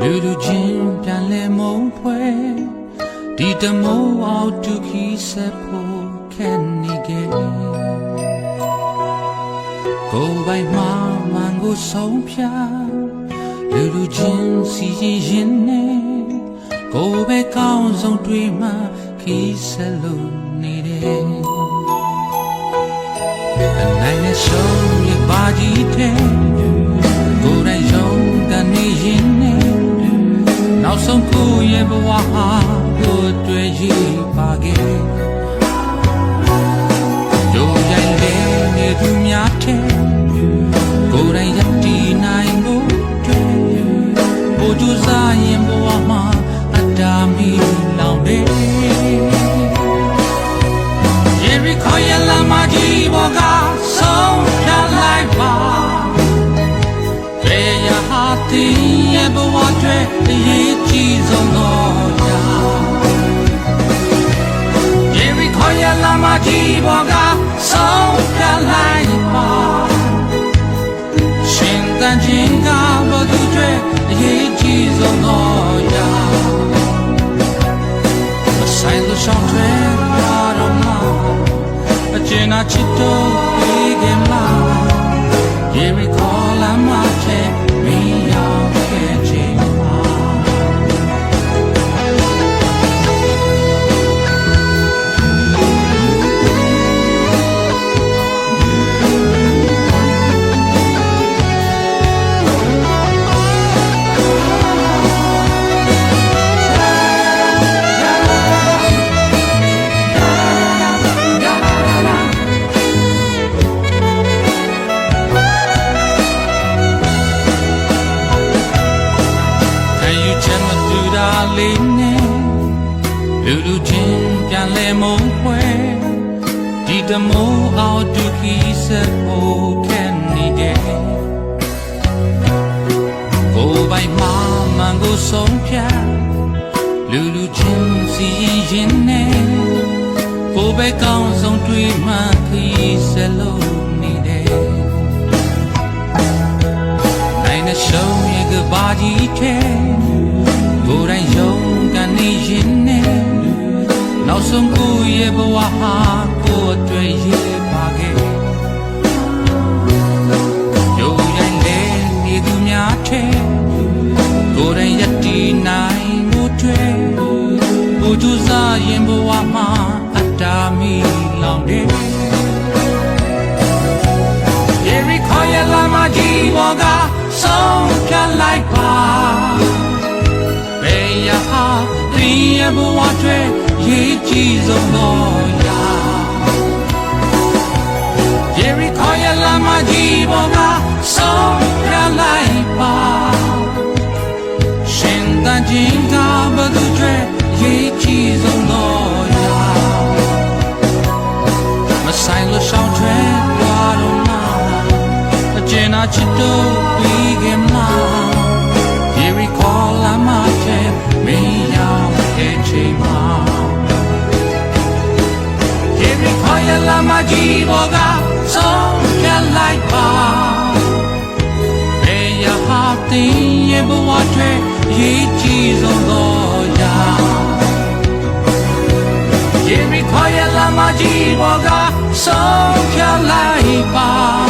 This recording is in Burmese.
လူလူချင်းပြန်လဲမုံဖွဲဒီတမိုးအောင်ဒုက္ခိဆက်ဖို့ခဲနေခဲ့ကိုယ်ပိုင်မှမန်ကိုဆုံးဖြာလူလူချင်းစီရင်နေကိုယ်ပဲကောင်းဆုံးတွေ့မှခိဆက်လို့နေတယ်အနိုင်နဲ့ဆုံးရပါကြီးတဲ့ကိုယ်တိုင်ဆုံးကနေရင်နေနောက်ဆုံးကိုရဲ့ဘဝဟာကိုယ်တွေ့ရပါခဲ့တို့ရိုင်းလေနေသူများတဲ့ကိုယ်တိုင်ရည်တည်နိုင်ဖို့တွေ့ဘို့ကျစားရင်ဘဝမှာအတားမီလောင်တယ်ရေရီခေါ်ရလာမကြီးဘောကဆုံးဖြတ်လိုက်ပါဘယ်ရဟာတင်ရဲ့ဘဝတွေအရေးကြီးဆုံးတော့ရာရေရီခေါ်ရလာမကြီးဘောကဆုံးဖြတ်လိုက်ပါရှင်တန်ချင်းကဘသူတွေအရေးကြီးဆုံးတော့ရာမဆိုင်လို့ရှောင်းထွဲရတော့မှာအကျဉ်းအချစ်တော့ပြီးခင်လားရေရီခေါ်လာမတဲ့မင်းရောက်ခဲ့ခြင်းမှာလေးနဲ့လူလူချင်းပြန်လဲမုံဖွဲဒီတမိုးအောင်ဒုက္ခိဆက်ဖို့ခဲနေတယ်ကိုယ်ပိုင်မှမန်ကိုဆုံးဖြတ်လူလူချင်းစီရင်နေကိုယ်ပဲကောင်းဆုံးတွေ့မှခီးဆက်လို့နေတယ်နိုင်တဲ့ရှုံးရဲ့ကဘာကြီးတဲ့ကိုယ်တိုင်ရုံကနေရင်နဲ့နောက်ဆုံးကိုရဲ့ဘဝဟာကိုယ်တွေ့ရပါခဲ့ရုံရိုင်းလေနေသူများတဲ့ကိုယ်တိုင်ရည်တည်နိုင်မှုတွေ့ဘုသူစားရင်ဘဝမှာအတားမီလောင်တယ်ရေရီခေါ်ရလာမကြီးဘောကဆုံးဖြတ်လိုက်ပါရဲ့ဘဝတွေရေးကြည့်ဆုံးတော့ရာရေရီခေါ်ရလာမကြီးဘောကဆုံးဖြတ်လိုက်ပါရှင်တန်ချင်းကဘသူတွေရေးကြည့်ဆုံးတော့ရာမဆိုင်လို့ရှောင်းထွဲသွားတော့မှအကျဉ်းအချစ်တို့ပြီးခင်မှာရေရီခေါ်လာမတဲ့မင်းရောက်ချိန်မှာရေရီခေါ်ရလာမကြီးဘောကဆုံးဖြတ်လိုက်ပါဘယ်ရဟာတင်ရဲ့ဘဝတွေရေးကြည့်ဆုံးတော့ရာရေရီခေါ်ရလာမကြီးဘောကဆုံးဖြတ်လိုက်ပါ